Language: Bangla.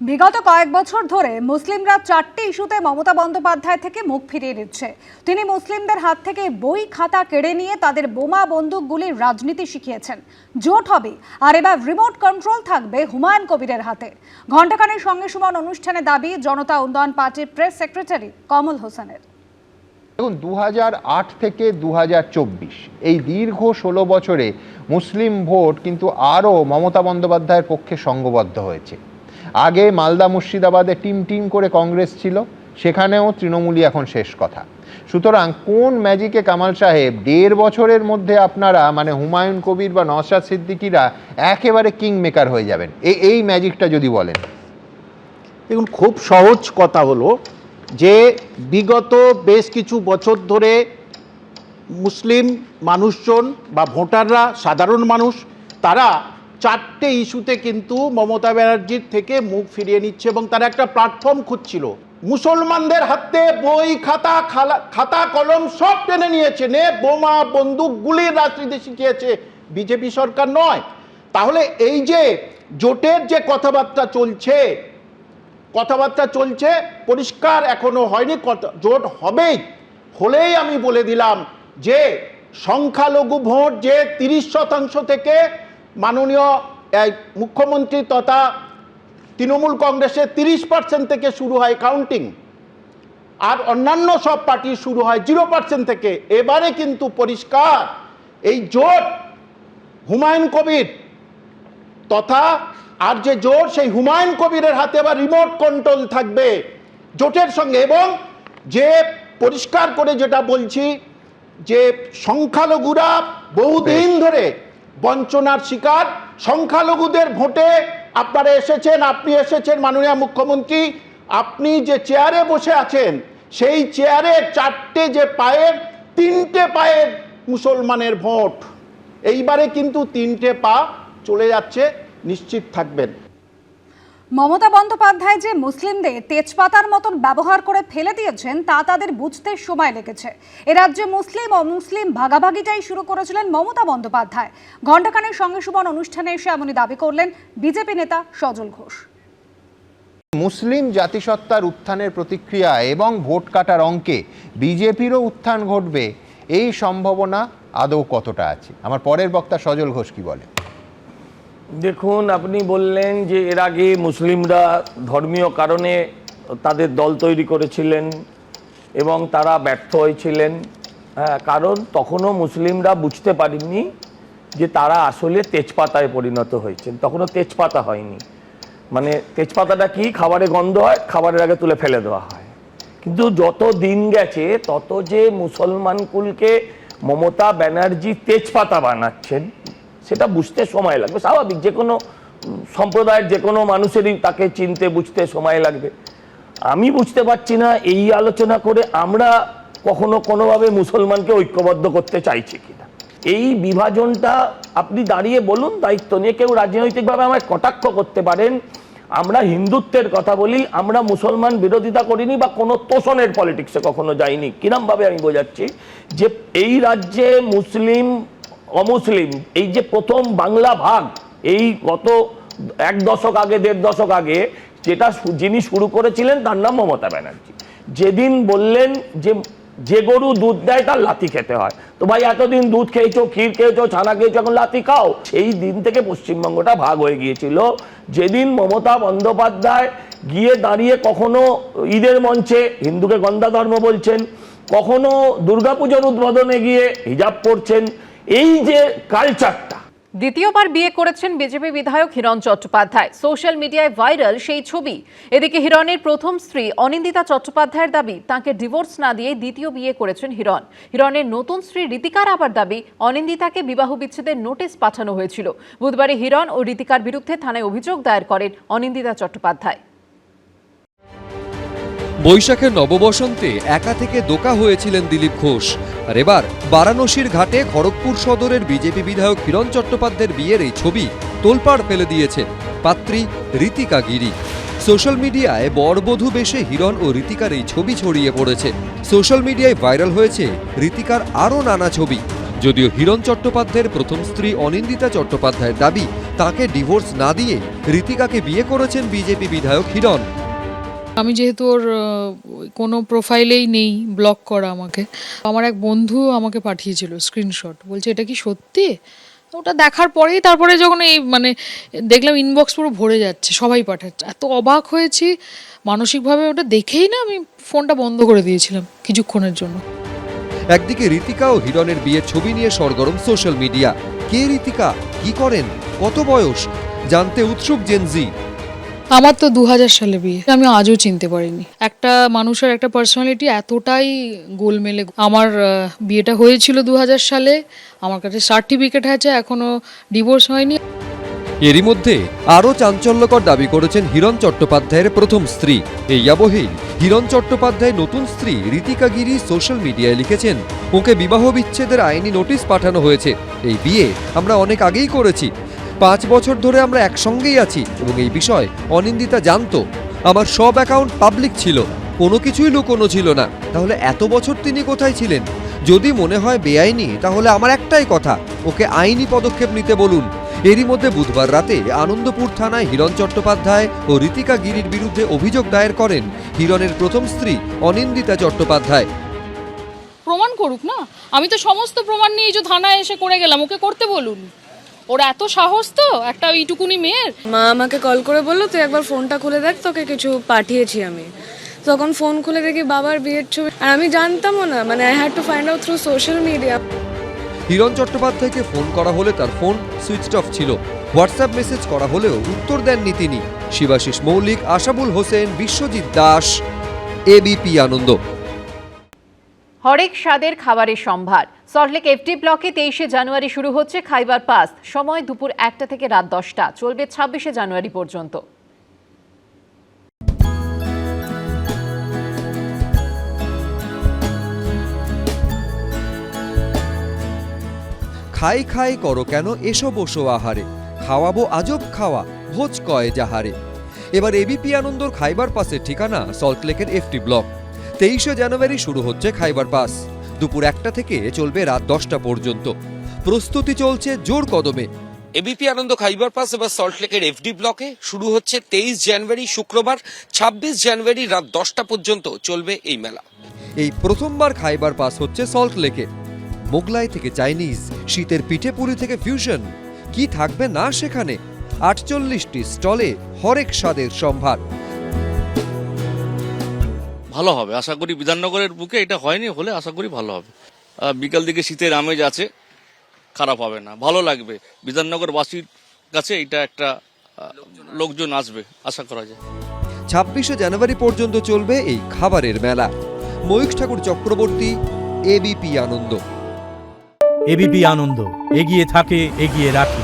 বিগত কয়েক বছর ধরে মুসলিমরা 4টি ইস্যুতে মমতা বন্দ্যোপাধ্যায় থেকে মুখ ফিরিয়ে নিচ্ছে। তিনি মুসলিমদের হাত থেকে বই খাতা কেড়ে নিয়ে তাদের বোমা বন্দুক গুলির রাজনীতি শিখিয়েছেন। জোট হবে, আর এবার রিমোট কন্ট্রোল থাকবে হুমায়ুন কবিরের হাতে। ঘণ্টাখানেক সঙ্গে সুমন অনুষ্ঠানে দাবি জনতা উন্নয়ন পার্টির প্রেস সেক্রেটারি কমল হোসেনের। দেখুন, 2008 থেকে 2024 এই দীর্ঘ 16 বছরে মুসলিম ভোট কিন্তু আরও মমতা বন্দ্যোপাধ্যায়ের পক্ষে সংঘবদ্ধ হয়েছে। আগে মালদা মুর্শিদাবাদে টিম করে কংগ্রেস ছিল, সেখানেও তৃণমূলই এখন শেষ কথা। সুতরাং কোন ম্যাজিকে কামাল সাহেব 1.5 বছরের মধ্যে আপনারা মানে হুমায়ুন কবির বা নওশাদ সিদ্দিকীরা একেবারে কিং মেকার হয়ে যাবেন, এই ম্যাজিকটা যদি বলেন। দেখুন, খুব সহজ কথা হলো যে বিগত বেশ কিছু বছর ধরে মুসলিম মানুষজন বা ভোটাররা, সাধারণ মানুষ, তারা 4টে ইস্যুতে কিন্তু মমতা ব্যানার্জির থেকে মুখ ফিরিয়ে নিচ্ছে এবং তারা একটা প্ল্যাটফর্ম খুঁজছিল। মুসলমানদের হাতে বই খাতা কলম সব টেনে নিয়েছে, বোমা বন্দুক গুলির রাজনীতি শিখিয়েছে বিজেপি সরকার নয়। তাহলে এই যে জোটের যে কথাবার্তা চলছে পরিষ্কার এখনো হয়নি, জোট হবেই। হলেই আমি বলে দিলাম যে সংখ্যালঘু ভোট যে 30% থেকে মাননীয় মুখ্যমন্ত্রী তথা তৃণমূল কংগ্রেসের 30% থেকে শুরু হয় কাউন্টিং, আর অন্যান্য সব পার্টি শুরু হয় 0% থেকে। এবারে কিন্তু পরিষ্কার এই জোট হুমায়ুন কবির তথা আর যে জোট, সেই হুমায়ুন কবিরের হাতে আবার রিমোট কন্ট্রোল থাকবে জোটের সঙ্গে। এবং যে পরিষ্কার করে যেটা বলছি যে সংখ্যালঘুরা বহুদিন ধরে বঞ্চনার শিকার। সংখ্যালঘুদের ভোটে আপনারা এসেছেন, আপনি এসেছেন মাননীয় মুখ্যমন্ত্রী, আপনি যে চেয়ারে বসে আছেন সেই চেয়ারে 4টে যে পায়ের, 3টে পায়ের মুসলমানের ভোট। এইবারে কিন্তু 3টে পা চলে যাচ্ছে, নিশ্চিত থাকবেন। মমতা বন্দ্যোপাধ্যায় যে মুসলিমদের তেজপাতার মতন ব্যবহার করে ফেলে দিয়েছেন তা তাদের বুঝতে সময় লেগেছে। এ রাজ্যে মুসলিম ও মুসলিম ভাগাভাগিটাই শুরু করেছিলেন মমতা বন্দ্যোপাধ্যায়। ঘণ্টাখানেক সঙ্গে সুমন অনুষ্ঠানে এসে এমনই দাবি করলেন বিজেপি নেতা সজল ঘোষ। মুসলিম জাতিসত্তার উত্থানের প্রতিক্রিয়া এবং ভোট কাটার অঙ্কে বিজেপিরও উত্থান ঘটবে, এই সম্ভাবনা আদৌ কতটা আছে? আমার পরের বক্তা সজল ঘোষ কি বলে। দেখুন, আপনি বললেন যে এর আগে মুসলিমরা ধর্মীয় কারণে তাদের দল তৈরি করেছিলেন এবং তারা ব্যর্থ হয়েছিলেন। কারণ তখনও মুসলিমরা বুঝতে পারেননি যে তারা আসলে তেজপাতায় পরিণত হয়েছেন। তখনও তেজপাতা হয়নি। মানে তেজপাতাটা কি, খাবারে গন্ধ হয়, খাবারের আগে তুলে ফেলে দেওয়া হয়। কিন্তু যত দিন গেছে তত যে মুসলমান কুলকে মমতা ব্যানার্জি তেজপাতা বানাচ্ছেন সেটা বুঝতে সময় লাগবে। স্বাভাবিক, যে কোনো সম্প্রদায়ের যে কোনো মানুষেরই তাকে চিনতে বুঝতে সময় লাগবে। আমি বুঝতে পারছি না এই আলোচনা করে আমরা কখনো কোনোভাবে মুসলমানকে ঐক্যবদ্ধ করতে চাইছি কিনা। এই বিভাজনটা আপনি দাঁড়িয়ে বলুন, দায়িত্ব নিয়ে কেউ রাজনৈতিকভাবে আমায় কটাক্ষ করতে পারেন। আমরা হিন্দুত্বের কথা বলি, আমরা মুসলমান বিরোধিতা করিনি বা কোনো তোষণের পলিটিক্সে কখনো যাইনি। কিরমভাবে আমি বোঝাচ্ছি যে এই রাজ্যে মুসলিম অমুসলিম, এই যে প্রথম বাংলা ভাগ, এই গত 1 দশক আগে 1.5 দশক আগে যেটা যিনি শুরু করেছিলেন তার নাম মমতা ব্যানার্জি। যেদিন বললেন যে গরু দুধ দেয় তার লাথি খেতে হয়, তো ভাই এতদিন দুধ খেয়েছো, ক্ষীর খেয়েছো, ছানা খেয়েছো, এখন লাথি খাও। সেই দিন থেকে পশ্চিমবঙ্গটা ভাগ হয়ে গিয়েছিল। যেদিন মমতা বন্দ্যোপাধ্যায় গিয়ে দাঁড়িয়ে কখনো ঈদের মঞ্চে হিন্দুকে গন্ধা ধর্ম বলছেন, কখনো দুর্গাপুজোর উদ্বোধনে গিয়ে হিজাব পরছেন, এই যে কালচারটা। দ্বিতীয়বার বিয়ে করেছেন বিজেপি বিধায়ক হিরণ চট্টোপাধ্যায়। সোশ্যাল মিডিয়ায় ভাইরাল সেই ছবি। এদিকে হিরণের প্রথম স্ত্রী অনিন্দিতা চট্টোপাধ্যায়ের দাবি তাকে ডিভোর্স না দিয়ে দ্বিতীয় বিয়ে করেছেন হিরণ। হিরণের নতুন স্ত্রী ঋতিকার আবার দাবি অনিন্দিতাকে বিবাহ বিচ্ছেদের নোটিশ পাঠানো হয়েছিল। বুধবারে হিরণ ও ঋতিকার বিরুদ্ধে থানায় অভিযোগ দায়ের করেন অনিন্দিতা চট্টোপাধ্যায়। বৈশাখের নববসন্তে একা থেকে দোকা হয়েছিলেন দিলীপ ঘোষ, আর এবার বারাণসীর ঘাটে খড়গপুর সদরের বিজেপি বিধায়ক হিরণ চট্টোপাধ্যায়ের বিয়ের এই ছবি তোলপাড় ফেলে দিয়েছেন পাত্রী ঋতিকা গিরি। সোশ্যাল মিডিয়ায় বরবধূ বেশে হিরণ ও ঋতিকার এই ছবি ছড়িয়ে পড়েছে। সোশ্যাল মিডিয়ায় ভাইরাল হয়েছে ঋতিকার আরও নানা ছবি। যদিও হিরণ চট্টোপাধ্যায়ের প্রথম স্ত্রী অনিন্দিতা চট্টোপাধ্যায়ের দাবি তাকে ডিভোর্স না দিয়ে ঋতিকাকে বিয়ে করেছেন বিজেপি বিধায়ক হিরণ। আমি যেহেতু ওর কোনো প্রোফাইলেই নেই, ব্লক করা আমাকে, আমার এক বন্ধু আমাকে পাঠিয়েছিল স্ক্রিনশট, বলছে এটা কি সত্যি? ওটা দেখার পরেই তারপরে যখন এই মানে দেখলাম ইনবক্স পুরো ভরে যাচ্ছে, সবাই পাঠাচ্ছে, এত অবাক হয়েছি মানসিকভাবে, ওটা দেখেই না আমি ফোনটা বন্ধ করে দিয়েছিলাম কিছুক্ষণের জন্য। একদিকে ঋতিকা ও হিরণের বিয়ের ছবি নিয়ে সরগরম সোশ্যাল মিডিয়া। কে ঋতিকা, কি করেন, কত বয়স, জানতে উৎসুক জেনজি। আমার তো 2000 সালে বিয়ে, আমি আজও চিনতে পারিনি একটা মানুষের একটা পার্সোনালিটি এতটাই গোলমেলে। আমার বিয়েটা হয়েছিল 2000 সালে, আমার কাছে সার্টিফিকেট আছে, এখনো ডিভোর্স হয়নি। এরই মধ্যে আরও চাঞ্চল্যকর দাবি করেছেন হিরণ চট্টোপাধ্যায়ের প্রথম স্ত্রী। এই আবহেই হিরণ চট্টোপাধ্যায় নতুন স্ত্রী ঋতিকা গিরি সোশ্যাল মিডিয়ায় লিখেছেন, ওকে বিবাহ বিচ্ছেদের আইনি নোটিশ পাঠানো হয়েছে। এই বিয়ে আমরা অনেক আগেই করেছি, 5 বছর ধরে আমরা একসঙ্গেই আছি এবং এই বিষয় অনিন্দিতা জানতো। আমার সব অ্যাকাউন্ট পাবলিক ছিল, কোনো কিছুই লুকোনো ছিল না। তাহলে এত বছর তিনি কোথায় ছিলেন? যদি মনে হয় বেআইনি, তাহলে আমার একটাই কথা, ওকে আইনি পদক্ষেপ নিতে বলুন। এরই মধ্যে বুধবার রাতে আনন্দপুর থানায় হিরণ চট্টোপাধ্যায় ও ঋতিকা গিরির বিরুদ্ধে অভিযোগ দায়ের করেন হিরণের প্রথম স্ত্রী অনিন্দিতা চট্টোপাধ্যায়। প্রমাণ করুক না, আমি তো সমস্ত প্রমাণ নিয়ে যে থানায় এসে করে গেলাম, ওকে করতে বলুন। ওর এত সাহস তো একটা এইটুকুনি মেয়ের। মা আমাকে কল করে বললো তুই একবার ফোনটা খুলে দেখ, তোকে কিছু পাঠিয়েছি আমি। তখন ফোন খুলে দেখি বাবার বিয়ের ছবি, আর আমি জানতামও না, মানে I had to find out through social media. Hiran চট্টোপাধ্যায়কে ফোন করা হলে তার ফোন সুইচড অফ ছিল, হোয়াটসঅ্যাপ মেসেজ করা হলেও উত্তর দেননি তিনি। শিবাশিস মৌলিক, আশাবুল হোসেন, বিশ্বজিৎ দাস, এবিপি আনন্দ। হরেক স্বাদের খাবারের সম্ভার। সল্টলেক এফডি ব্লকে 23শে জানুয়ারি শুরু হচ্ছে খাইবার পাস। সময় দুপুর 1টা থেকে রাত 10টা, চলবে 26শে জানুয়ারি পর্যন্ত। খাই খাই করো কেন এসো বসো আহারে, খাওয়াবো আজব খাওয়া ভোজ কয় যাহারে। এবার এবিপি আনন্দর খাইবার পাসের ঠিকানা সল্টলেকের এফডি ব্লক। 23শে জানুয়ারি শুরু হচ্ছে খাইবার পাস, দুপুর 1টা থেকে চলবে রাত 10টা পর্যন্ত। প্রস্তুতি চলছে জোর কদমে। এবিপি আনন্দ খাইবার পাস এবার সল্টলেকের এফডি ব্লকে শুরু হচ্ছে 23 জানুয়ারি শুক্রবার, 26 জানুয়ারি রাত 10টা পর্যন্ত চলবে এই মেলা। এই প্রথমবার খাইবার পাস হচ্ছে সল্টলেকে। মোগলাই থেকে চাইনিজ, শীতের পিঠেপুরি থেকে ফিউশন, কি থাকবে না সেখানে। 48টি স্টলে হরেক স্বাদের সম্ভার। ভালো হবে আশা করি, বিধাননগরের বুকে এটা হয়নি, হলে আশা করি ভালো হবে। বিকাল দিকে শীতের আমেজ আছে, খারাপ হবে না, ভালো লাগবে। বিধাননগরবাসীর কাছে এটা একটা লোকজন আসবে আশা করা যায়। 26শে জানুয়ারি পর্যন্ত চলবে এই খাবারের মেলা। ময়ূখ ঠাকুর চক্রবর্তী, এবিপি আনন্দ। এবিপি আনন্দ, এগিয়ে থাকে, এগিয়ে রাখে।